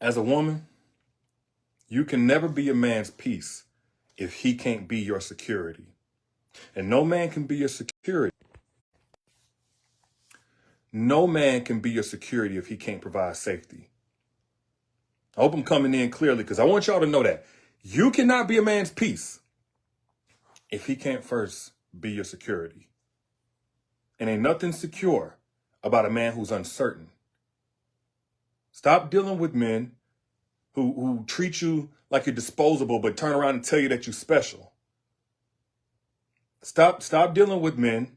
As a woman, you can never be a man's peace if he can't be your security. And no man can be your security. No man can be your security if he can't provide safety. I hope I'm coming in clearly because I want y'all to know that. You cannot be a man's peace if he can't first be your security. And ain't nothing secure about a man who's uncertain. Stop dealing with men who treat you like you're disposable but turn around and tell you that you're special. Stop dealing with men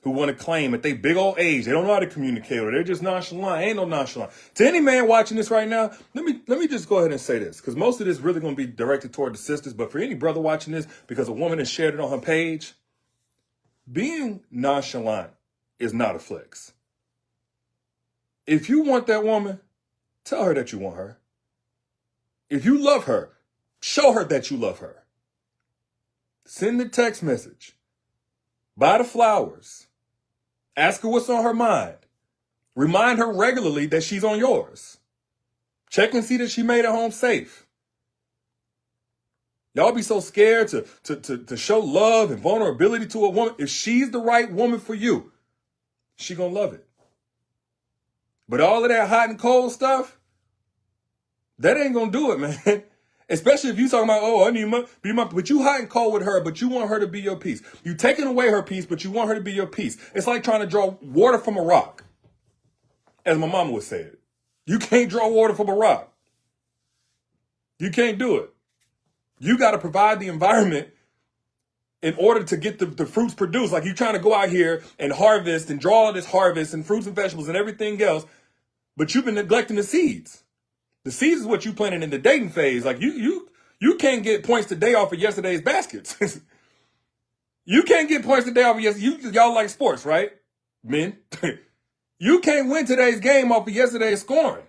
who want to claim at they big old age, they don't know how to communicate or they're just nonchalant. Ain't no nonchalant. To any man watching this right now, let me just go ahead and say this, because most of this is really going to be directed toward the sisters. But for any brother watching this, because a woman has shared it on her page, being nonchalant is not a flex. If you want that woman, tell her that you want her. If you love her, show her that you love her. Send the text message. Buy the flowers. Ask her what's on her mind. Remind her regularly that she's on yours. Check and see that she made it home safe. Y'all be so scared to show love and vulnerability to a woman. If she's the right woman for you, she gonna love it. But all of that hot and cold stuff, that ain't gonna do it, man. Especially if you talking about, oh, I need be my, but you hot and cold with her, but you want her to be your peace. You taking away her peace, but you want her to be your peace. It's like trying to draw water from a rock. As my mama would say it. You can't draw water from a rock. You can't do it. You got to provide the environment in order to get the fruits produced. Like you trying to go out here and harvest and draw all this harvest and fruits and vegetables and everything else, but you've been neglecting the seeds. The seeds is what you planted in the dating phase. Like you can't get points today off of yesterday's baskets. You can't get points today off of yesterday. Y'all like sports, right? Men. You can't win today's game off of yesterday's scoring.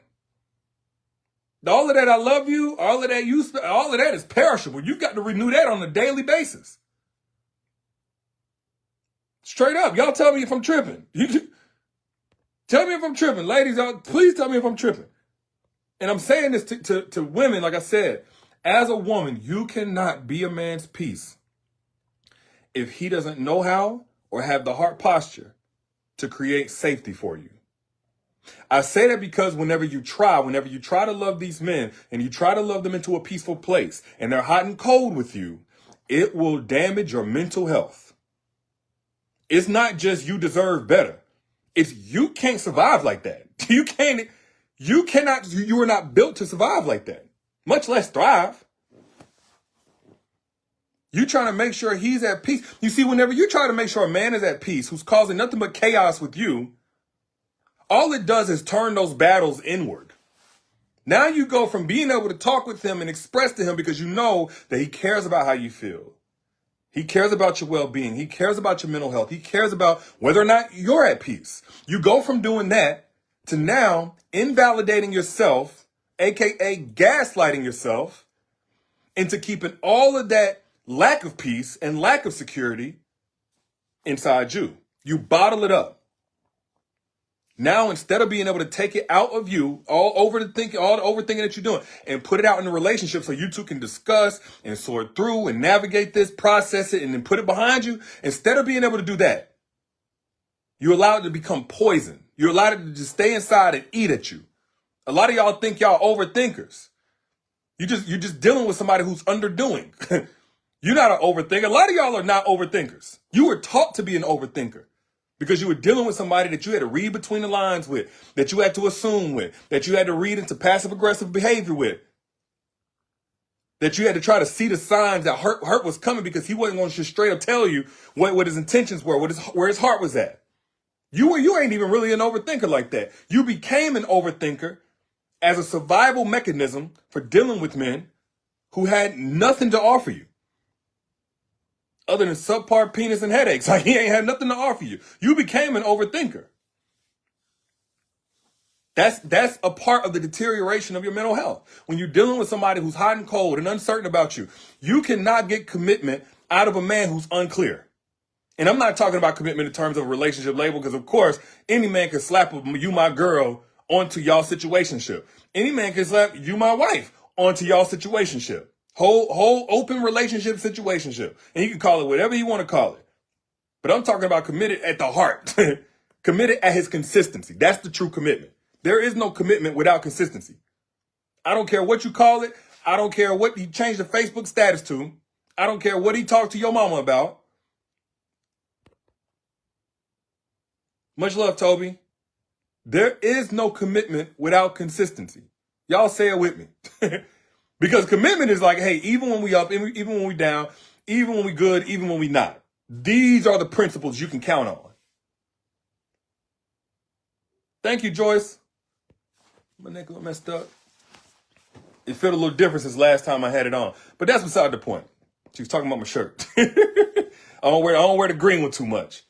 All of that I love you, all of that is perishable. You got to renew that on a daily basis. Straight up. Y'all tell me if I'm tripping. Tell me if I'm tripping. Ladies, please tell me if I'm tripping. And I'm saying this to women, like I said, as a woman, you cannot be a man's peace if he doesn't know how or have the heart posture to create safety for you. I say that because whenever you try to love these men and you try to love them into a peaceful place and they're hot and cold with you, it will damage your mental health. It's not just you deserve better. It's you can't survive like that. You are not built to survive like that, much less thrive. You trying to make sure he's at peace. You see, whenever you try to make sure a man is at peace who's causing nothing but chaos with you, all it does is turn those battles inward. Now you go from being able to talk with him and express to him because you know that he cares about how you feel. He cares about your well-being. He cares about your mental health. He cares about whether or not you're at peace. You go from doing that to now invalidating yourself, aka gaslighting yourself, into keeping all of that lack of peace and lack of security inside you. You bottle it up. Now, instead of being able to take it out of you, all the overthinking that you're doing, and put it out in the relationship so you two can discuss and sort through and navigate this, process it, and then put it behind you, instead of being able to do that, you allow it to become poison. You allow it to just stay inside and eat at you. A lot of y'all think y'all overthinkers. You're just dealing with somebody who's underdoing. You're not an overthinker. A lot of y'all are not overthinkers. You were taught to be an overthinker because you were dealing with somebody that you had to read between the lines with, that you had to assume with, that you had to read into passive aggressive behavior with, that you had to try to see the signs that hurt was coming because he wasn't going to just straight up tell you what his intentions were, where his heart was at. You ain't even really an overthinker like that. You became an overthinker as a survival mechanism for dealing with men who had nothing to offer you other than subpar penis and headaches. Like he ain't had nothing to offer you. You became an overthinker. That's a part of the deterioration of your mental health. When you're dealing with somebody who's hot and cold and uncertain about you, you cannot get commitment out of a man who's unclear. And I'm not talking about commitment in terms of a relationship label, because of course, any man can slap a "you my girl" onto y'all situationship. Any man can slap you, my wife, onto y'all situationship. Whole open relationship situationship. And he can call it whatever you want to call it. But I'm talking about committed at the heart. Committed at his consistency. That's the true commitment. There is no commitment without consistency. I don't care what you call it. I don't care what he changed the Facebook status to. I don't care what he talked to your mama about. Much love, Toby. There is no commitment without consistency. Y'all say it with me. Because commitment is like, hey, even when we up, even when we down, even when we good, even when we not. These are the principles you can count on. Thank you, Joyce. My neck got messed up. It felt a little different since last time I had it on. But that's beside the point. She was talking about my shirt. I don't wear the green one too much.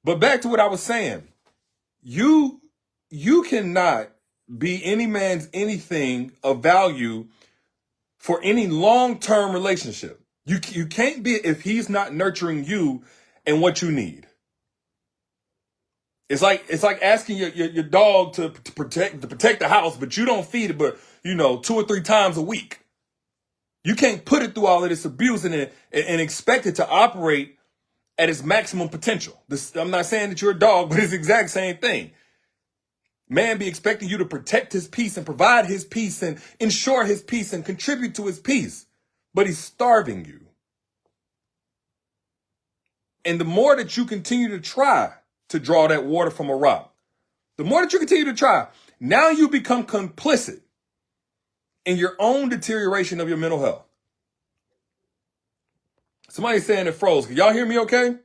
But back to what I was saying. You cannot be any man's anything of value for any long-term relationship. You can't be if he's not nurturing you and what you need. It's like asking your dog to protect the house, but you don't feed it, but 2 or 3 times a week. You can't put it through all of this abuse and expect it to operate at its maximum potential. I'm not saying that you're a dog, but it's the exact same thing. Man be expecting you to protect his peace and provide his peace and ensure his peace and contribute to his peace, but he's starving you. And the more that you continue to try to draw that water from a rock, the more that you continue to try, now you become complicit in your own deterioration of your mental health. Somebody's saying it froze. Can y'all hear me okay?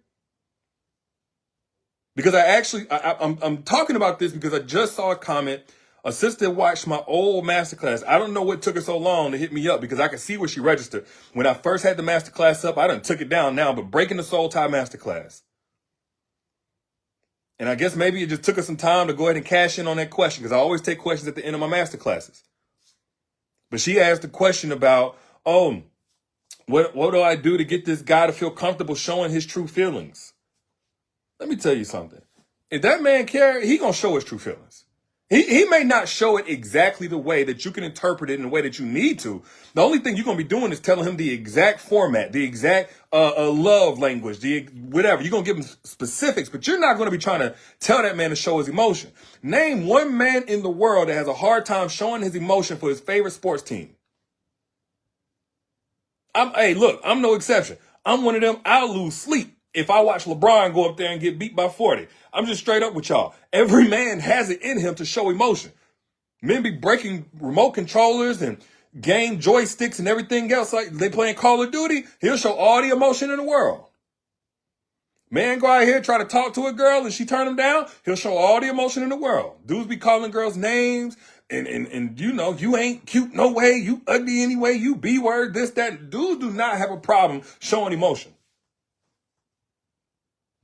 Because I'm talking about this because I just saw a comment. A sister watched my old masterclass. I don't know what took her so long to hit me up because I could see where she registered. When I first had the masterclass up, I done took it down now, but Breaking the Soul Tie masterclass. And I guess maybe it just took us some time to go ahead and cash in on that question because I always take questions at the end of my masterclasses. But she asked a question about, what do I do to get this guy to feel comfortable showing his true feelings? Let me tell you something. If that man cares, he gonna show his true feelings. He may not show it exactly the way that you can interpret it in the way that you need to. The only thing you're gonna be doing is telling him the exact format, the exact love language, the whatever. You're gonna give him specifics, but you're not gonna be trying to tell that man to show his emotion. Name one man in the world that has a hard time showing his emotion for his favorite sports team. Hey, look, I'm no exception. I'm one of them. I'll lose sleep if I watch LeBron go up there and get beat by 40. I'm just straight up with y'all. Every man has it in him to show emotion. Men be breaking remote controllers and game joysticks and everything else like they playing Call of Duty. He'll show all the emotion in the world. Man go out here, try to talk to a girl and she turn him down. He'll show all the emotion in the world. Dudes be calling girls names and you ain't cute no way. You ugly anyway. You B-word, this, that. Dudes do not have a problem showing emotion.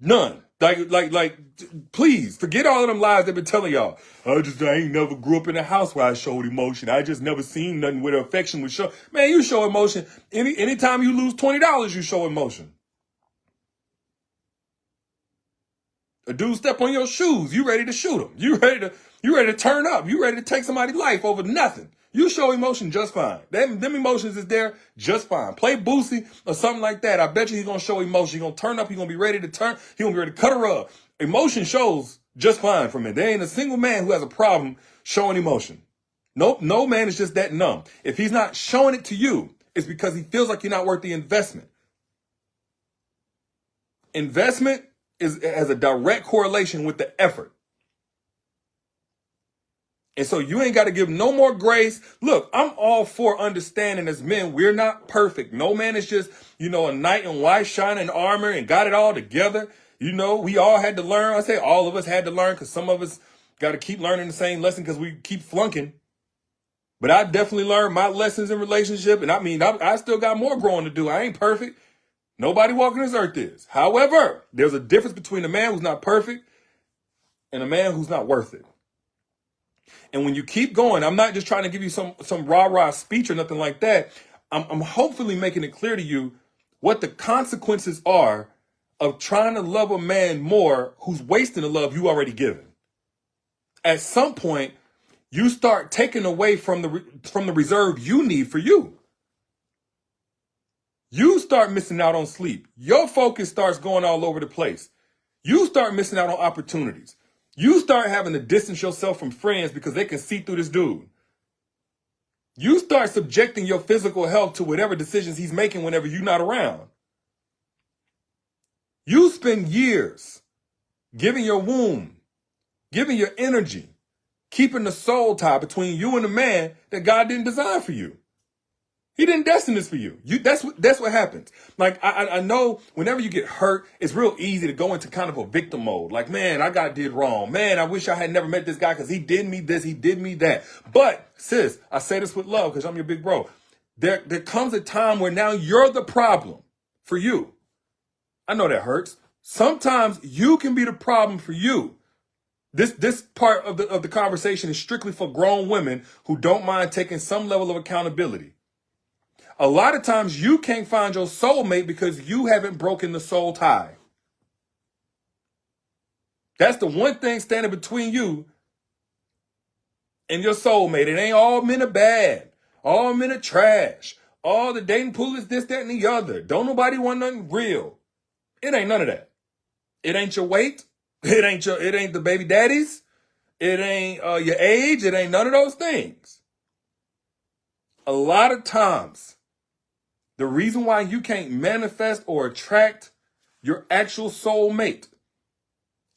None. Like, please forget all of them lies they've been telling y'all. I ain't never grew up in a house where I showed emotion. I just never seen nothing where affection would show. Man, you show emotion. Anytime you lose $20, you show emotion. A dude step on your shoes, you ready to shoot him. You ready to turn up. You ready to take somebody's life over nothing. You show emotion just fine. Them emotions is there just fine. Play Boosie or something like that. I bet you he's going to show emotion. He's going to turn up. He's going to be ready to turn. He's going to be ready to cut her up. Emotion shows just fine for me. There ain't a single man who has a problem showing emotion. Nope. No man is just that numb. If he's not showing it to you, it's because he feels like you're not worth the investment. Investment has a direct correlation with the effort. And so you ain't got to give no more grace. Look, I'm all for understanding as men, we're not perfect. No man is just, a knight in white shining armor and got it all together. We all had to learn. I say all of us had to learn because some of us got to keep learning the same lesson because we keep flunking. But I definitely learned my lessons in relationship. And I still got more growing to do. I ain't perfect. Nobody walking this earth is. However, there's a difference between a man who's not perfect and a man who's not worth it. And when you keep going, I'm not just trying to give you some rah-rah speech or nothing like that. I'm hopefully making it clear to you what the consequences are of trying to love a man more who's wasting the love you already given. At some point, you start taking away from the reserve you need for you. You start missing out on sleep. Your focus starts going all over the place. You start missing out on opportunities. You start having to distance yourself from friends because they can see through this dude. You start subjecting your physical health to whatever decisions he's making whenever you're not around. You spend years giving your womb, giving your energy, keeping the soul tie between you and the man that God didn't design for you. He didn't destine this for you. That's what happens. Like, I know whenever you get hurt, it's real easy to go into kind of a victim mode. Like, man, I did wrong. Man, I wish I had never met this guy because he did me this, he did me that. But, sis, I say this with love because I'm your big bro. There comes a time where now you're the problem for you. I know that hurts. Sometimes you can be the problem for you. This part of the conversation is strictly for grown women who don't mind taking some level of accountability. A lot of times you can't find your soulmate because you haven't broken the soul tie. That's the one thing standing between you and your soulmate. It ain't all men are bad. All men are trash. All the dating pool is this, that, and the other. Don't nobody want nothing real. It ain't none of that. It ain't your weight. It ain't the baby daddies. It ain't your age. It ain't none of those things. A lot of times, the reason why you can't manifest or attract your actual soulmate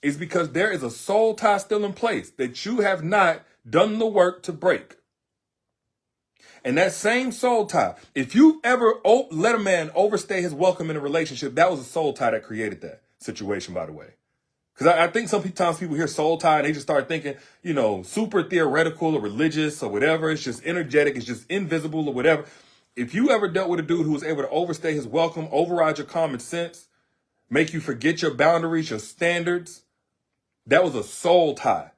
is because there is a soul tie still in place that you have not done the work to break. And that same soul tie, if you ever let a man overstay his welcome in a relationship, that was a soul tie that created that situation, by the way. Because I think sometimes people hear soul tie and they just start thinking, super theoretical or religious or whatever. It's just energetic. It's just invisible or whatever. If you ever dealt with a dude who was able to overstay his welcome, override your common sense, make you forget your boundaries, your standards, that was a soul tie.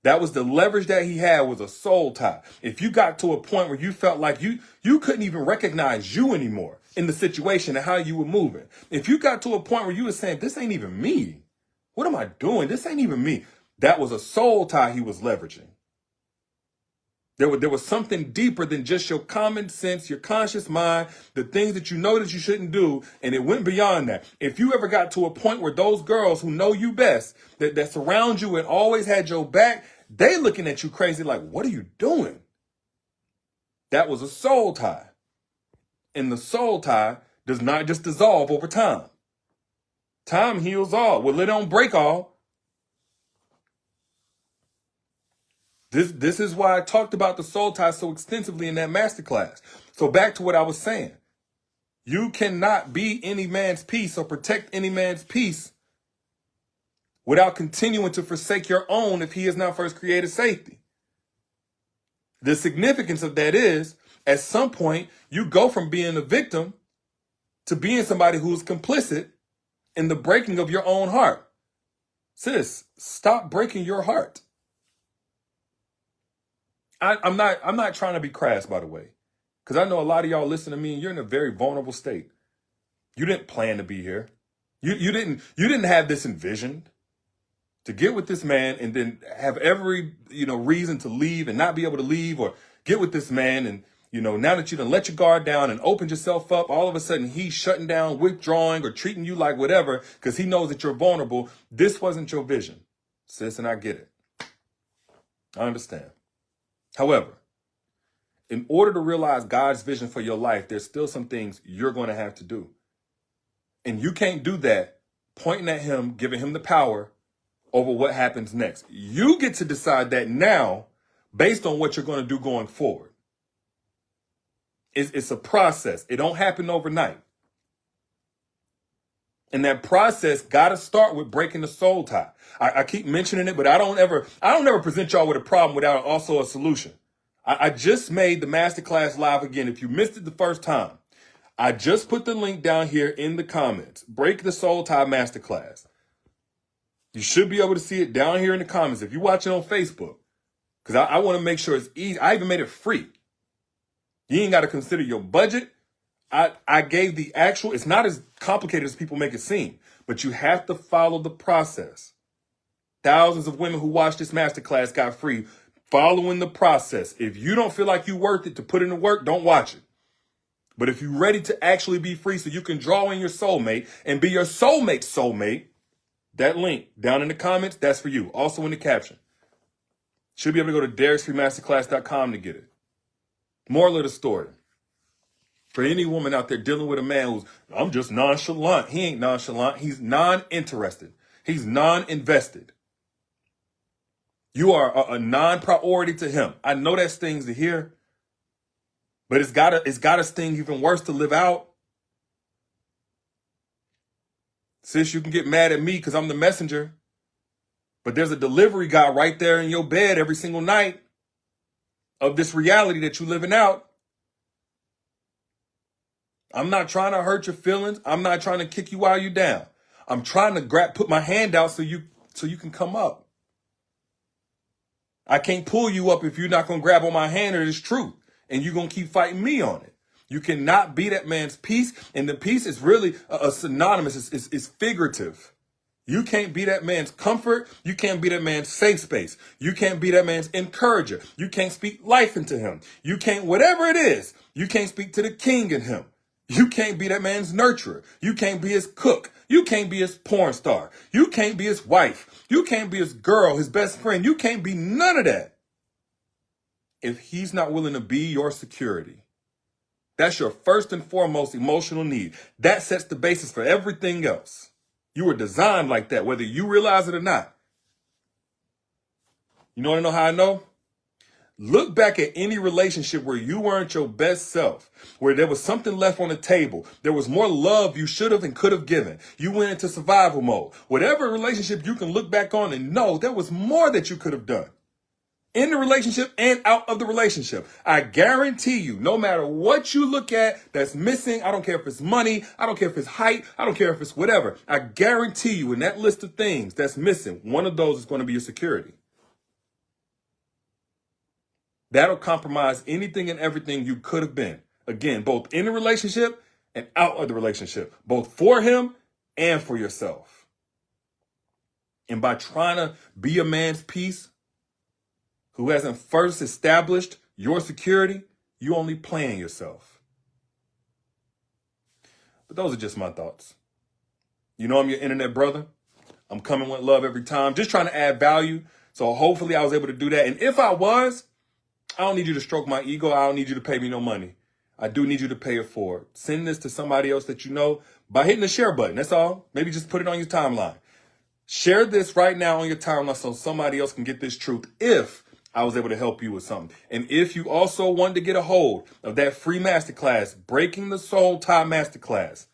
That was the leverage that he had, was a soul tie. If you got to a point where you felt like you couldn't even recognize you anymore in the situation and how you were moving. If you got to a point where you were saying, this ain't even me. What am I doing? This ain't even me. That was a soul tie he was leveraging. There was something deeper than just your common sense, your conscious mind, the things that you know that you shouldn't do, and it went beyond that. If you ever got to a point where those girls who know you best, that surround you and always had your back, they looking at you crazy like, what are you doing? That was a soul tie. And the soul tie does not just dissolve over time. Time heals all. Well, it don't break all. This is why I talked about the soul tie so extensively in that masterclass. So back to what I was saying. You cannot be any man's peace or protect any man's peace without continuing to forsake your own if he has not first created safety. The significance of that is, at some point, you go from being a victim to being somebody who's complicit in the breaking of your own heart. Sis, stop breaking your heart. I'm not trying to be crass, by the way, because I know a lot of y'all listen to me and you're in a very vulnerable state. You didn't plan to be here. You didn't have this envisioned to get with this man and then have every reason to leave and not be able to leave, or get with this man and now that you done let your guard down and opened yourself up, all of a sudden he's shutting down, withdrawing, or treating you like whatever because he knows that you're vulnerable. This wasn't your vision, sis, and I get it. I understand. However, in order to realize God's vision for your life, there's still some things you're going to have to do. And you can't do that pointing at him, giving him the power over what happens next. You get to decide that now based on what you're going to do going forward. It's a process. It don't happen overnight. And that process got to start with breaking the soul tie. I keep mentioning it, but I don't ever present y'all with a problem without also a solution. I just made the masterclass live again. If you missed it the first time, I just put the link down here in the comments. Break the soul tie masterclass. You should be able to see it down here in the comments if you're watching on Facebook, because I want to make sure it's easy. I even made it free. You ain't got to consider your budget. I gave the actual, it's not as complicated as people make it seem, but you have to follow the process. Thousands of women who watched this masterclass got free Following the process. If you don't feel like you're worth it to put in the work, don't watch it. But if you're ready to actually be free so you can draw in your soulmate and be your soulmate's soulmate, that link down in the comments, that's for you. Also in the caption. Should be able to go to Derek'sFreeMasterclass.com to get it. Moral of the story. For any woman out there dealing with a man who's, I'm just nonchalant. He ain't nonchalant. He's non-interested. He's non-invested. You are a non-priority to him. I know that stings to hear, but it's gotta sting even worse to live out. Sis, you can get mad at me because I'm the messenger, but there's a delivery guy right there in your bed every single night of this reality that you're living out. I'm not trying to hurt your feelings. I'm not trying to kick you while you're down. I'm trying to put my hand out so you can come up. I can't pull you up if you're not going to grab on my hand or it's truth. And you're going to keep fighting me on it. You cannot be that man's peace. And the peace is really a synonymous. It's figurative. You can't be that man's comfort. You can't be that man's safe space. You can't be that man's encourager. You can't speak life into him. You can't, whatever it is, you can't speak to the king in him. You can't be that man's nurturer. You can't be his cook. You can't be his porn star. You can't be his wife. You can't be his girl, his best friend. You can't be none of that if he's not willing to be your security. That's your first and foremost emotional need. That sets the basis for everything else. You were designed like that, whether you realize it or not. You want to know how I know? Look back at any relationship where you weren't your best self, where there was something left on the table. There was more love you should have and could have given. You went into survival mode. Whatever relationship you can look back on and know there was more that you could have done in the relationship and out of the relationship. I guarantee you, no matter what you look at that's missing, I don't care if it's money, I don't care if it's height, I don't care if it's whatever. I guarantee you in that list of things that's missing, one of those is going to be your security. That'll compromise anything and everything you could have been. Again, both in the relationship and out of the relationship, both for him and for yourself. And by trying to be a man's peace who hasn't first established your security, you only playing yourself. But those are just my thoughts. You know I'm your internet brother. I'm coming with love every time, just trying to add value. So hopefully I was able to do that. And if I was, I don't need you to stroke my ego. I don't need you to pay me no money. I do need you to pay it forward. Send this to somebody else that you know by hitting the share button. That's all. Maybe just put it on your timeline. Share this right now on your timeline so somebody else can get this truth if I was able to help you with something. And if you also want to get a hold of that free masterclass, Breaking the Soul Tie Masterclass,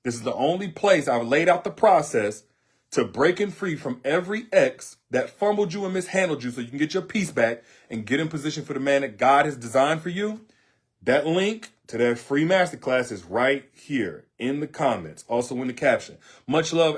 this is the only place I've laid out the process to breaking free from every ex that fumbled you and mishandled you so you can get your peace back and get in position for the man that God has designed for you. That link to that free masterclass is right here in the comments, also in the caption. Much love.